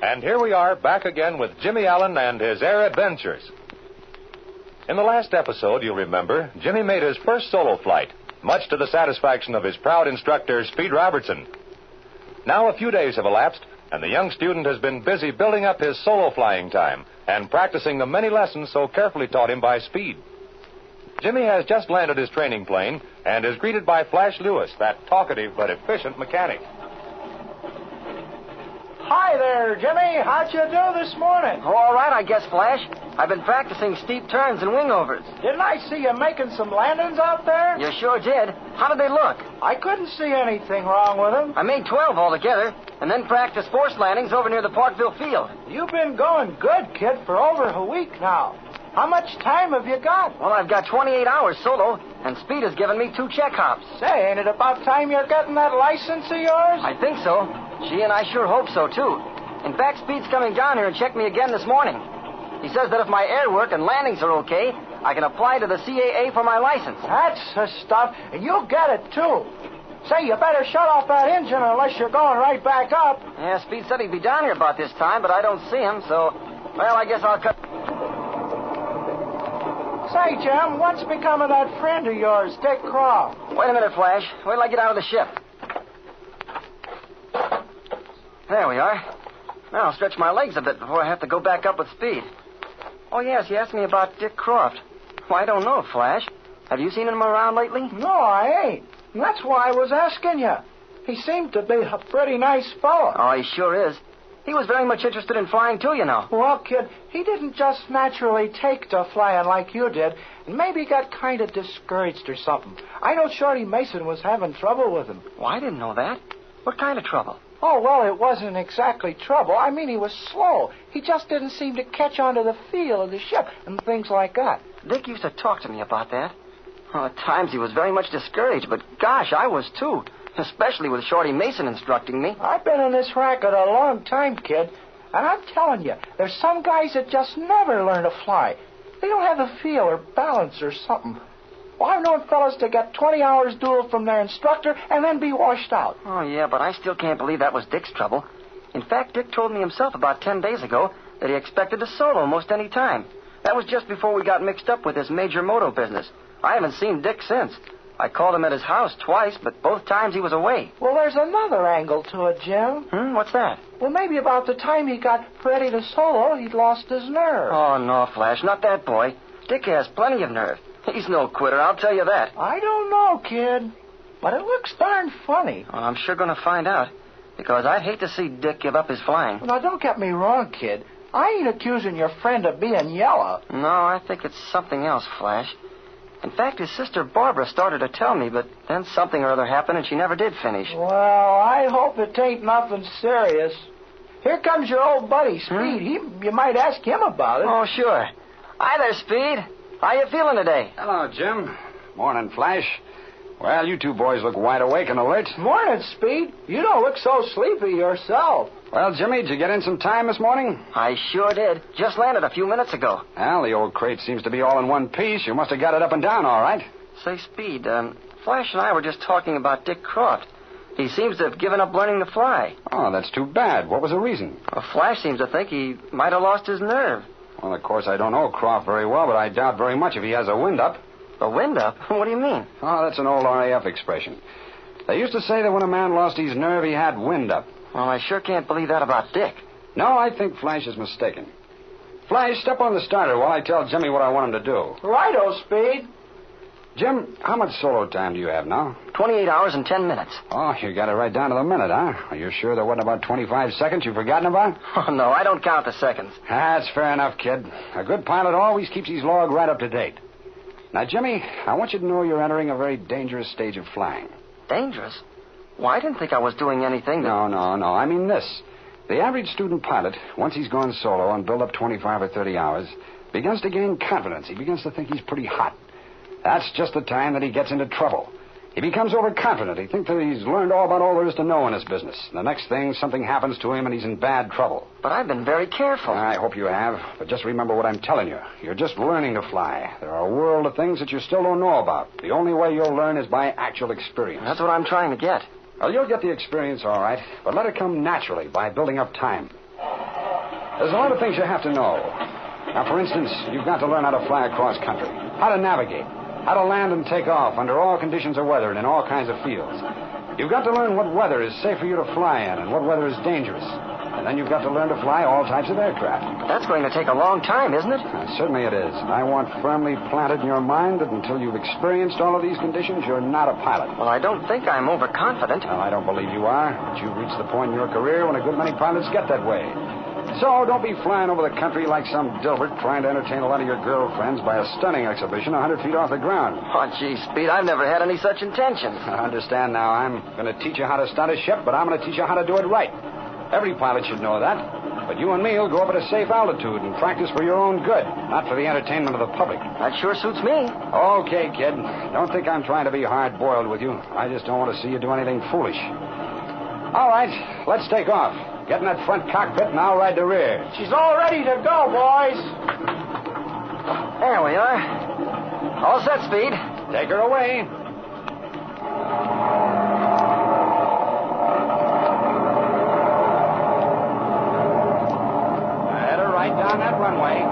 And here we are back again with Jimmy Allen and his air adventures. In the last episode, you'll remember, Jimmy made his first solo flight, much to the satisfaction of his proud instructor, Speed Robertson. Now a few days have elapsed, and the young student has been busy building up his solo flying time and practicing the many lessons so carefully taught him by Speed. Jimmy has just landed his training plane and is greeted by Flash Lewis, that talkative but efficient mechanic. Hi there, Jimmy. How'd you do this morning? Oh, all right, I guess, Flash. I've been practicing steep turns and wingovers. Didn't I see you making some landings out there? You sure did. How did they look? I couldn't see anything wrong with them. I made 12 altogether, and then practiced forced landings over near the Parkville field. You've been going good, kid, for over a week now. How much time have you got? Well, I've got 28 hours solo, and Speed has given me 2 check hops. Say, ain't it about time you're getting that license of yours? I think so. She and I sure hope so, too. In fact, Speed's coming down here and checked me again this morning. He says that if my air work and landings are okay, I can apply to the CAA for my license. That's the stuff, and you'll get it, too. Say, you better shut off that engine unless you're going right back up. Yeah, Speed said he'd be down here about this time, but I don't see him, so, well, I guess I'll cut... Say, Jim, what's become of that friend of yours, Dick Croft? Wait a minute, Flash. Wait till I get out of the ship. There we are. Now I'll stretch my legs a bit before I have to go back up with Speed. Oh, yes, he asked me about Dick Croft. Well, I don't know, Flash. Have you seen him around lately? No, I ain't. And that's why I was asking you. He seemed to be a pretty nice fellow. Oh, he sure is. He was very much interested in flying, too, you know. Well, kid, he didn't just naturally take to flying like you did, and maybe got kind of discouraged or something. I know Shorty Mason was having trouble with him. Well, I didn't know that. What kind of trouble? Oh, well, it wasn't exactly trouble. I mean, he was slow. He just didn't seem to catch on to the feel of the ship and things like that. Dick used to talk to me about that. Well, at times he was very much discouraged, but gosh, I was too. Especially with Shorty Mason instructing me. I've been in this racket a long time, kid. And I'm telling you, there's some guys that just never learn to fly. They don't have the feel or balance or something. Well, I've known fellas to get 20 hours dual from their instructor and then be washed out. Oh, yeah, but I still can't believe that was Dick's trouble. In fact, Dick told me himself about 10 days ago that he expected to solo most any time. That was just before we got mixed up with his major moto business. I haven't seen Dick since. I called him at his house twice, but both times he was away. Well, there's another angle to it, Jim. What's that? Well, maybe about the time he got ready to solo, he'd lost his nerve. Oh, no, Flash, not that boy. Dick has plenty of nerve. He's no quitter, I'll tell you that. I don't know, kid, but it looks darn funny. Well, I'm sure going to find out, because I'd hate to see Dick give up his flying. Now, don't get me wrong, kid. I ain't accusing your friend of being yellow. No, I think it's something else, Flash. In fact, his sister Barbara started to tell me, but then something or other happened and she never did finish. Well, I hope it ain't nothing serious. Here comes your old buddy, Speed. You might ask him about it. Oh, sure. Hi there, Speed. How you feeling today? Hello, Jim. Morning, Flash. Well, you two boys look wide awake and alert. Morning, Speed. You don't look so sleepy yourself. Well, Jimmy, did you get in some time this morning? I sure did. Just landed a few minutes ago. Well, the old crate seems to be all in one piece. You must have got it up and down all right. Say, Speed, Flash and I were just talking about Dick Croft. He seems to have given up learning to fly. Oh, that's too bad. What was the reason? Well, Flash seems to think he might have lost his nerve. Well, of course, I don't know Croft very well, but I doubt very much if he has a wind-up. A wind-up? What do you mean? Oh, that's an old RAF expression. They used to say that when a man lost his nerve, he had wind-up. Well, I sure can't believe that about Dick. No, I think Flash is mistaken. Flash, step on the starter while I tell Jimmy what I want him to do. Righto, Speed. Jim, how much solo time do you have now? 28 hours and 10 minutes. Oh, you got it right down to the minute, huh? Are you sure there wasn't about 25 seconds you've forgotten about? Oh, no, I don't count the seconds. That's fair enough, kid. A good pilot always keeps his log right up to date. Now, Jimmy, I want you to know you're entering a very dangerous stage of flying. Dangerous? Well, I didn't think I was doing anything that... No. I mean this. The average student pilot, once he's gone solo and built up 25 or 30 hours, begins to gain confidence. He begins to think he's pretty hot. That's just the time that he gets into trouble. He becomes overconfident. He thinks that he's learned all about all there is to know in this business. The next thing, something happens to him and he's in bad trouble. But I've been very careful. I hope you have. But just remember what I'm telling you. You're just learning to fly. There are a world of things that you still don't know about. The only way you'll learn is by actual experience. That's what I'm trying to get. Well, you'll get the experience all right, but let it come naturally by building up time. There's a lot of things you have to know. Now, for instance, you've got to learn how to fly across country, how to navigate, how to land and take off under all conditions of weather and in all kinds of fields. You've got to learn what weather is safe for you to fly in and what weather is dangerous. And then you've got to learn to fly all types of aircraft. That's going to take a long time, isn't it? Certainly it is. I want firmly planted in your mind that until you've experienced all of these conditions, you're not a pilot. Well, I don't think I'm overconfident. Well, I don't believe you are, but you've reached the point in your career when a good many pilots get that way. So don't be flying over the country like some Dilbert trying to entertain a lot of your girlfriends by a stunning exhibition 100 feet off the ground. Oh, gee, Speed, I've never had any such intention. I understand now. I'm going to teach you how to stunt a ship, but I'm going to teach you how to do it right. Every pilot should know that. But you and me will go up at a safe altitude and practice for your own good, not for the entertainment of the public. That sure suits me. Okay, kid. Don't think I'm trying to be hard-boiled with you. I just don't want to see you do anything foolish. All right, let's take off. Get in that front cockpit and I'll ride the rear. She's all ready to go, boys. There we are. All set, Speed. Take her away. Head her right down that runway.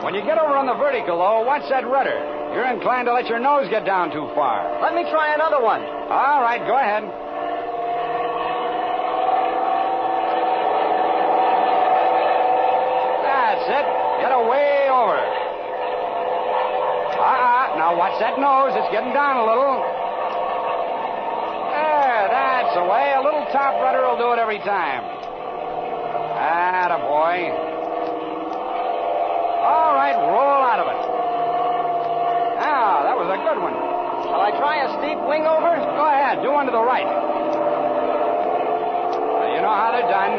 When you get over on the vertical, though, watch that rudder. You're inclined to let your nose get down too far. Let me try another one. All right, go ahead. That's it. Get away over. Now watch that nose. It's getting down a little. There, that's the way. A little top rudder will do it every time. Attaboy. All right, roll out of it. Now, that was a good one. Shall I try a steep wing over? Go ahead. Do one to the right. Now, you know how they're done.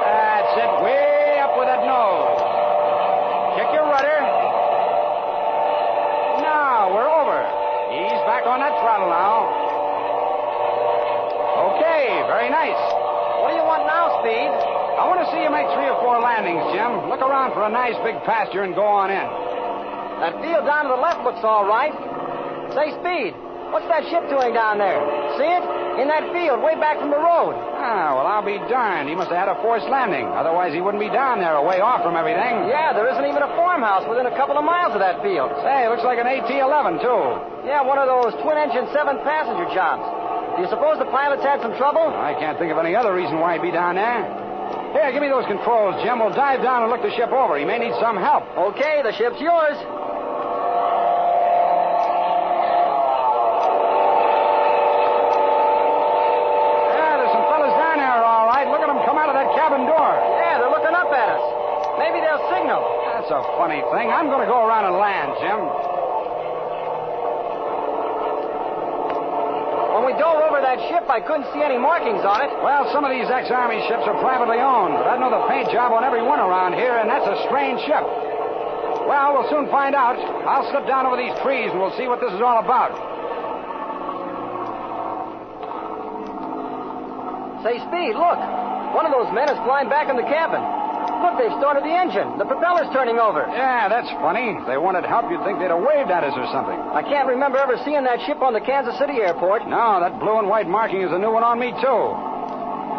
That's it. Way up with that nose. Kick your rudder. Now, we're over. Ease back on that throttle now. Okay, very nice. What do you want now, Speed? I want to see you make 3 or 4 landings, Jim. Look around for a nice big pasture and go on in. That field down to the left looks all right. Say, Speed, what's that ship doing down there? See it? In that field, way back from the road. Well, I'll be darned. He must have had a forced landing. Otherwise, he wouldn't be down there, away off from everything. Yeah, there isn't even a farmhouse within a couple of miles of that field. Say, it looks like an AT-11, too. Yeah, one of those twin-engine 7-passenger jobs. Do you suppose the pilots had some trouble? I can't think of any other reason why he'd be down there. Here, give me those controls, Jim. We'll dive down and look the ship over. He may need some help. Okay, the ship's yours. Yeah, there's some fellas down there, all right. Look at them come out of that cabin door. Yeah, they're looking up at us. Maybe they'll signal. That's a funny thing. I'm going to go around and land, Jim. When we dove over that ship, I couldn't see any markings on it. Well, some of these ex-Army ships are privately owned, but I know the paint job on every one around here, and that's a strange ship. Well, we'll soon find out. I'll slip down over these trees, and we'll see what this is all about. Say, Speed, look. One of those men has climbed back in the cabin. Look, they've started the engine. The propeller's turning over. Yeah, that's funny. If they wanted help, you'd think they'd have waved at us or something. I can't remember ever seeing that ship on the Kansas City airport. No, that blue and white marking is a new one on me, too.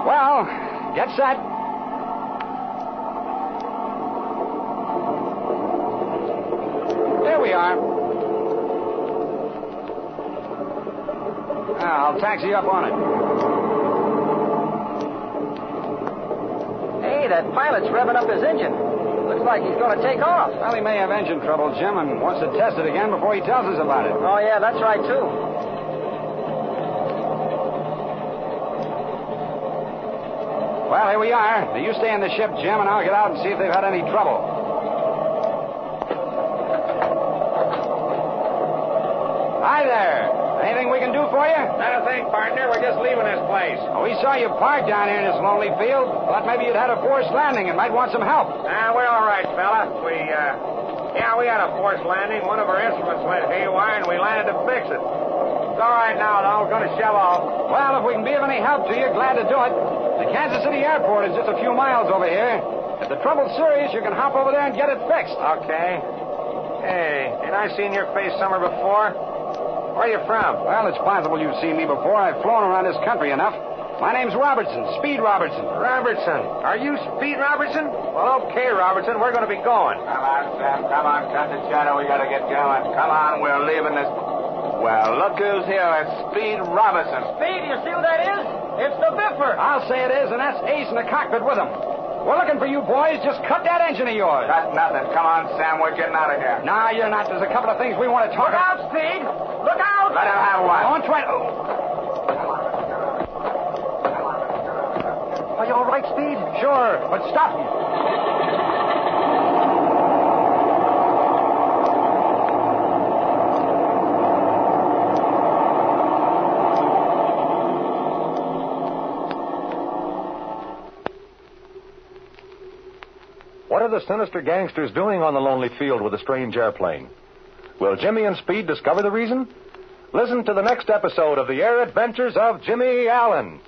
Well, get set. There we are. I'll taxi up on it. Hey, that pilot's revving up his engine. Looks like he's going to take off. Well, he may have engine trouble, Jim, and wants to test it again before he tells us about it. Oh, yeah, that's right, too. Well, here we are. Now, you stay in the ship, Jim, and I'll get out and see if they've had any trouble. Hi there. Anything we can do for you? Not a thing, partner. We're just leaving this place. Oh, we saw you parked down here in this lonely field. Thought maybe you'd had a forced landing and might want some help. We're all right, fella. Yeah, we had a forced landing. One of our instruments went haywire, and we landed to fix it. It's all right now, though. We're going to shove off. Well, if we can be of any help to you, glad to do it. The Kansas City airport is just a few miles over here. If the trouble's serious, you can hop over there and get it fixed. Okay. Hey, ain't I seen your face somewhere before? Where are you from? Well, it's possible you've seen me before. I've flown around this country enough. My name's Robertson, Speed Robertson. Robertson. Are you Speed Robertson? Well, okay, Robertson. We're going to be going. Come on, Sam. Come on, cut the chatter. We got to get going. Come on, we're leaving this. Well, look who's here. It's Speed Robertson. Speed, you see who that is? It's the Biffer. I'll say it is, and that's Ace in the cockpit with him. We're looking for you boys. Just cut that engine of yours. Got nothing. Come on, Sam. We're getting out of here. No, you're not. There's a couple of things we want to talk Look about. out, Speed. Look out. Let him have one. Don't try to... Are you all right, Speed? Sure, but stop him. What are the sinister gangsters doing on the lonely field with a strange airplane? Will Jimmy and Speed discover the reason? Listen to the next episode of The Air Adventures of Jimmy Allen.